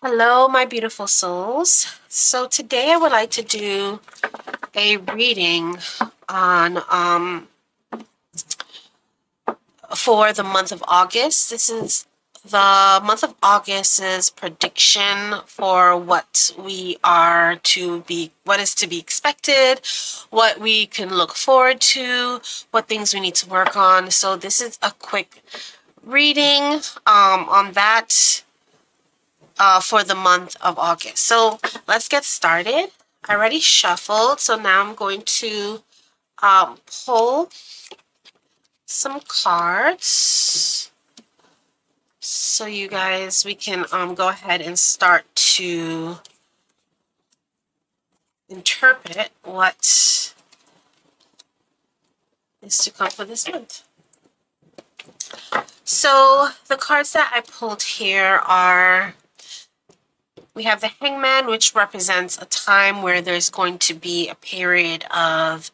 Hello, my beautiful souls. So today I would like to do a reading on for the month of August. This is the month of August's prediction for what is to be expected, what we can look forward to, what things we need to work on. So this is a quick reading on that for the month of August. So let's get started. I already shuffled, so now I'm going to pull some cards. So you guys, we can go ahead and start to interpret what is to come for this month. So the cards that I pulled here are, we have the Hangman, which represents a time where there's going to be a period of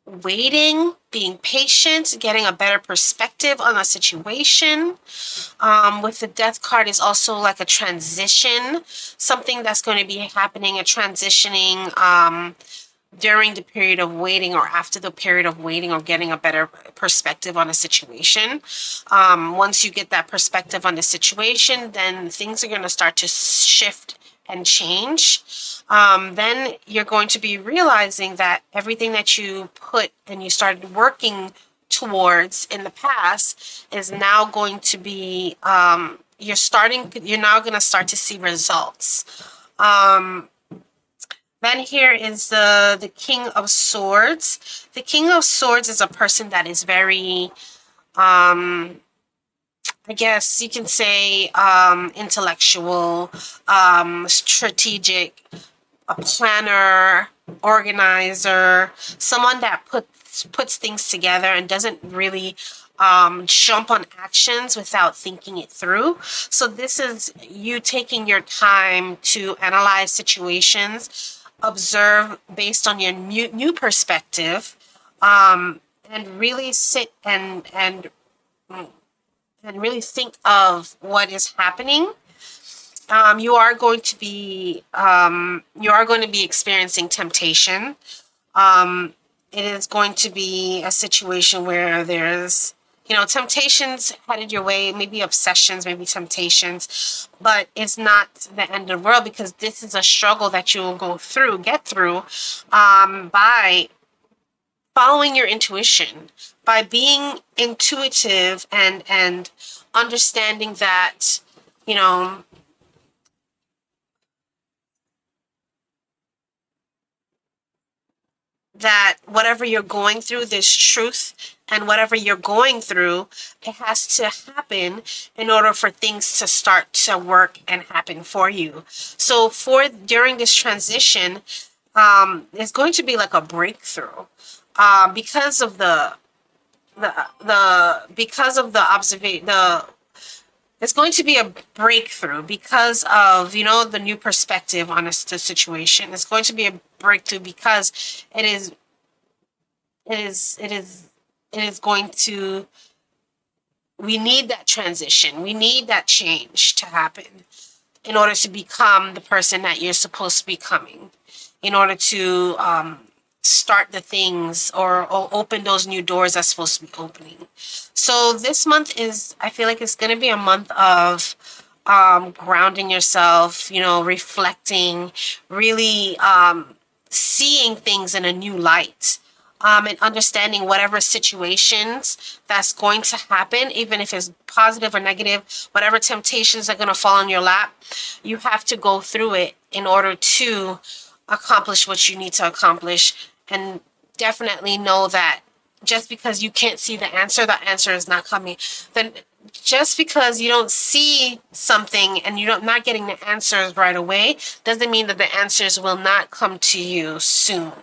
waiting, being patient, getting a better perspective on a situation. With the Death card is also like a transition, something that's going to be happening, a transitioning during the period of waiting or after the period of waiting, or getting a better perspective on a situation. Once you get that perspective on the situation, then things are going to start to shift and change. Then you're going to be realizing that everything that you put and you started working towards in the past is now going to be, you're now going to start to see results. Then here is the King of Swords. The King of Swords is a person that is very, I guess you can say, intellectual, strategic, a planner, organizer, someone that puts things together and doesn't really jump on actions without thinking it through. So this is you taking your time to analyze situations, observe based on your new perspective, and really sit and really think of what is happening. You are going to be experiencing temptation. It is going to be a situation where there's, temptations headed your way, maybe obsessions, maybe temptations, but it's not the end of the world, because this is a struggle that you will get through, by following your intuition, by being intuitive and understanding that, that whatever you're going through, there's truth, and whatever you're going through, it has to happen in order for things to start to work and happen for you. So during this transition, it's going to be like a breakthrough, because of it's going to be a breakthrough because of, the new perspective on the situation. It's going to be a breakthrough because it is going to, we need that transition. We need that change to happen in order to become the person that you're supposed to be becoming, in order to start the things or open those new doors that's supposed to be opening. So this month I feel like it's going to be a month of grounding yourself, reflecting, really seeing things in a new light, and understanding whatever situations that's going to happen, even if it's positive or negative, whatever temptations are going to fall in your lap, you have to go through it in order to accomplish what you need to accomplish. And definitely know that just because you can't see the answer is not coming. Then just because you don't see something and you're not getting the answers right away, doesn't mean that the answers will not come to you soon.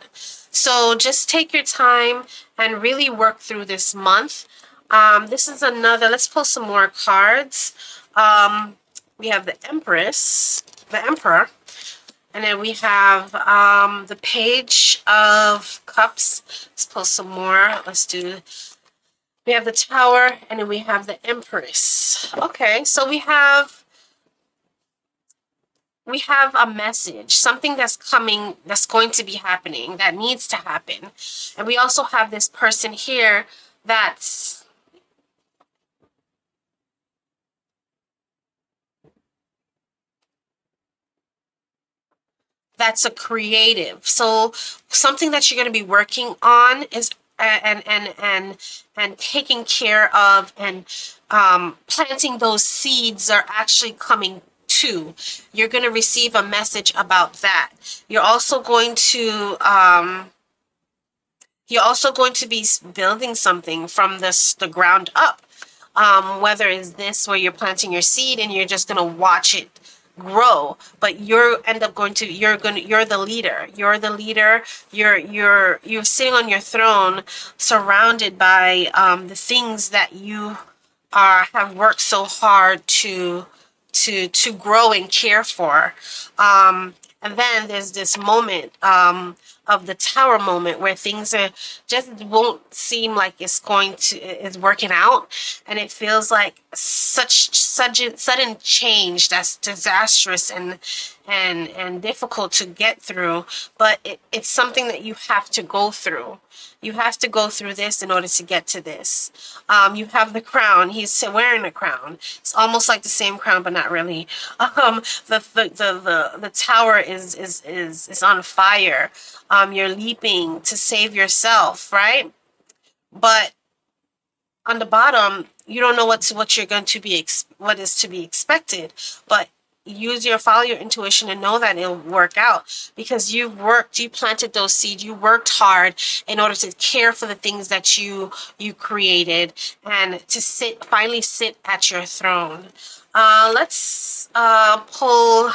So just take your time and really work through this month. This is let's pull some more cards. We have the Emperor. And then we have the Page of Cups. Let's pull some more. We have the Tower, and then we have the Empress. Okay, so we have we have a message, something that's coming, that's going to be happening, that needs to happen. And we also have this person here that's a creative. So something that you're going to be working on is and taking care of, and planting those seeds are actually coming to. You're going to receive a message about that. You're also going to be building something from the ground up. Whether it's this where you're planting your seed and you're just going to watch it grow, but you're the leader. You're sitting on your throne, surrounded by the things that you have worked so hard to grow and care for. And then there's this moment of the tower moment, where things are just won't seem like it's working out, and it feels like such sudden change that's disastrous and difficult to get through. But it's something that you have to go through. You have to go through this in order to get to this. You have the crown. He's wearing a crown. It's almost like the same crown, but not really. The tower is on fire. You're leaping to save yourself, right? But on the bottom, you don't know what you're going to be what is to be expected. But follow your intuition and know that it'll work out, because you planted those seeds, you worked hard in order to care for the things that you created, and to finally sit at your throne. Let's pull.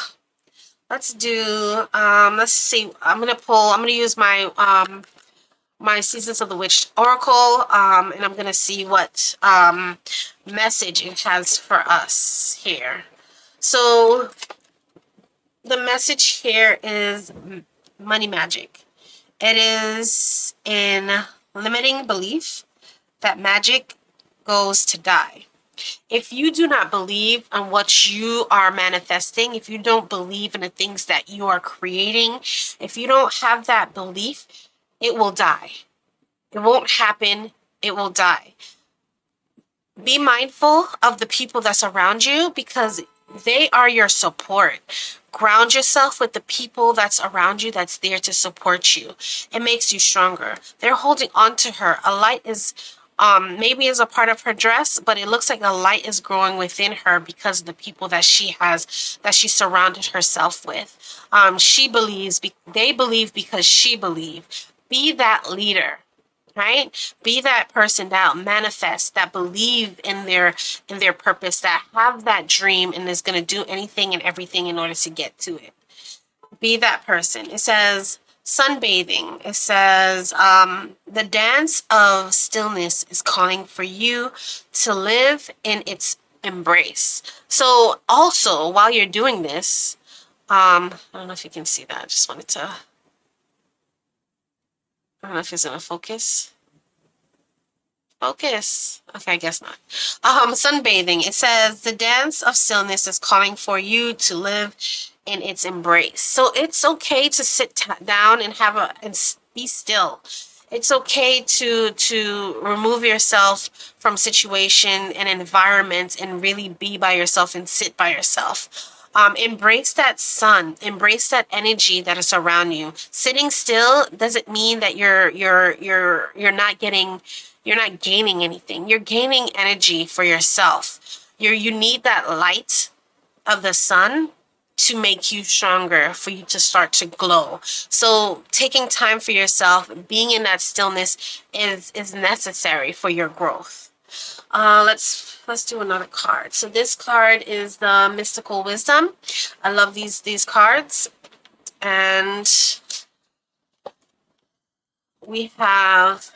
Let's do. Let's see. I'm gonna use my Seasons of the Witch Oracle, and I'm gonna see what message it has for us here. So the message here is money magic. It is in limiting belief that magic goes to die. If you do not believe in what you are manifesting, if you don't believe in the things that you are creating, if you don't have that belief, it will die. It won't happen. It will die. Be mindful of the people that's around you, because they are your support. Ground yourself with the people that's around you, that's there to support you. It makes you stronger. They're holding on to her. A light is maybe is a part of her dress, but it looks like a light is growing within her because of the people that she surrounded herself with. They believe because she believes. Be that leader. Right? Be that person that manifests, that believe in their purpose, that have that dream and is going to do anything and everything in order to get to it. Be that person. It says sunbathing. It says the dance of stillness is calling for you to live in its embrace. So also, while you're doing this, I don't know if you can see that. I just wanted to. I don't know if it's gonna focus. Focus. Okay, I guess not. Sunbathing. It says the dance of stillness is calling for you to live in its embrace. So it's okay to sit down and be still. It's okay to remove yourself from situation and environment and really be by yourself and sit by yourself. Embrace that sun. Embrace that energy that is around you. Sitting still doesn't mean that you're not gaining anything. You're gaining energy for yourself. You need that light of the sun to make you stronger, for you to start to glow. So taking time for yourself, being in that stillness is necessary for your growth. Let's do another card. So this card is the Mystical Wisdom. I love these cards. And we have,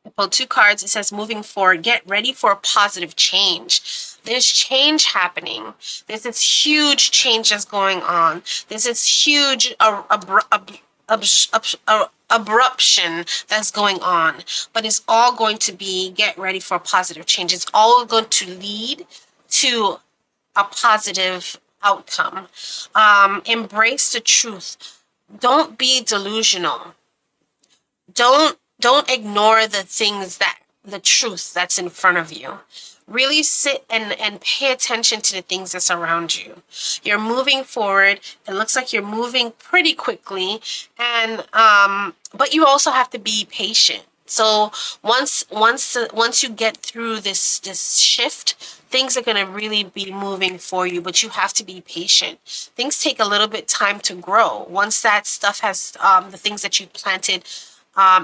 I pulled two cards. It says moving forward, get ready for a positive change. There's change happening. There's this huge change that's going on. There's this huge abruption that's going on, but it's all going to be get ready for a positive change. It's all going to lead to a positive outcome. Embrace the truth. Don't be delusional. Don't ignore the truth that's in front of you. Really sit and pay attention to the things that's around you. You're moving forward. It looks like you're moving pretty quickly, and but you also have to be patient. So once you get through this shift, things are going to really be moving for you, but you have to be patient. Things take a little bit time to grow. Once that stuff has the things that you planted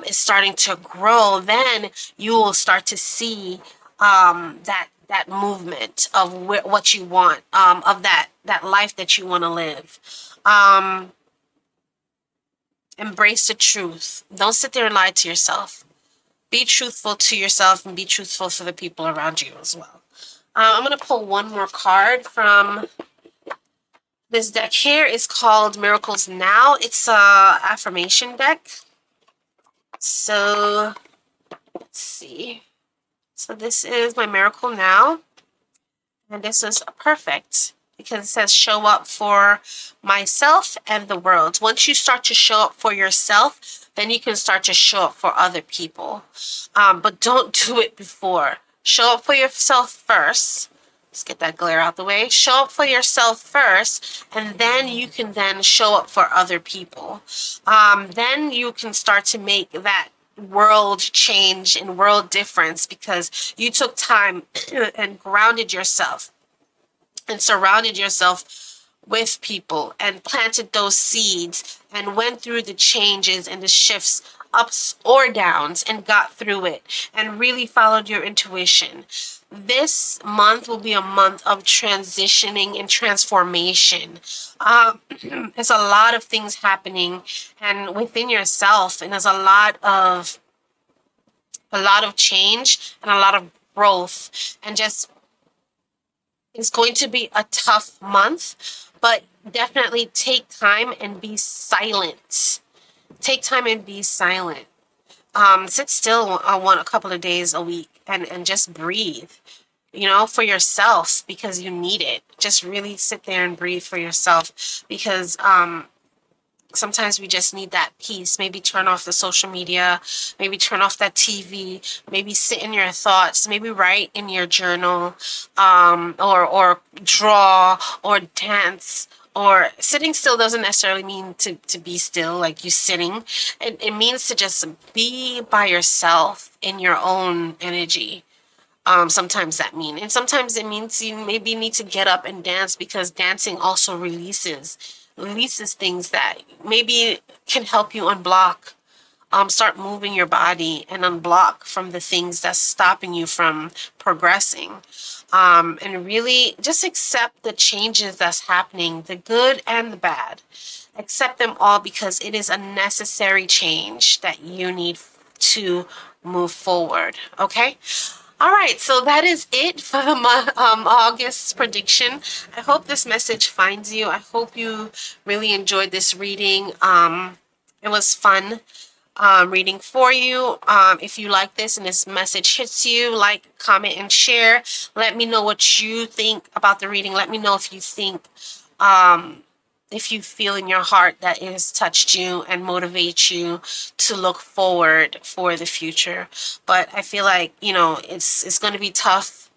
is starting to grow, then you will start to see that movement of what you want, of that life that you want to live. Um, Embrace the truth. Don't sit there and lie to yourself. Be truthful to yourself and be truthful for the people around you as well. I'm going to pull one more card from this deck here. It's called Miracles Now. It's a affirmation deck. So let's see. So this is my Miracle Now. And this is perfect because it says show up for myself and the world. Once you start to show up for yourself, then you can start to show up for other people. But don't do it before. Show up for yourself first. Let's get that glare out the way. Show up for yourself first, and then you can then show up for other people. Then you can start to make that world change and world difference because you took time and grounded yourself and surrounded yourself with people and planted those seeds and went through the changes and the shifts, ups or downs, and got through it and really followed your intuition. This month will be a month of transitioning and transformation. There's a lot of things happening and within yourself, and there's a lot of change and a lot of growth, and just it's going to be a tough month, but definitely take time and be silent. Take time and be silent. Sit still a couple of days a week and just breathe, for yourself because you need it. Just really sit there and breathe for yourself because sometimes we just need that peace. Maybe turn off the social media, maybe turn off that TV, maybe sit in your thoughts, maybe write in your journal, or draw or dance. Or sitting still doesn't necessarily mean to be still, like you sitting. It means to just be by yourself in your own energy. Sometimes that means. And sometimes it means you maybe need to get up and dance because dancing also releases things that maybe can help you unblock. Start moving your body and unblock from the things that's stopping you from progressing. And really just accept the changes that's happening, the good and the bad. Accept them all because it is a necessary change that you need to move forward. Okay? All right, so that is it for the August prediction. I hope this message finds you. I hope you really enjoyed this reading. It was fun reading for you. If you like this and this message hits you, like, comment, and share. Let me know what you think about the reading. Let me know if you think, if you feel in your heart that it has touched you and motivates you to look forward for the future. But I feel like, it's going to be tough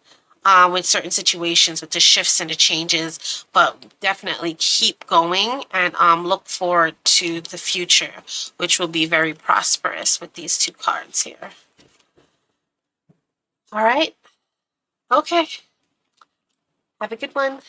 with certain situations, with the shifts and the changes, but definitely keep going and look forward to the future, which will be very prosperous with these two cards here. All right. Okay. Have a good one.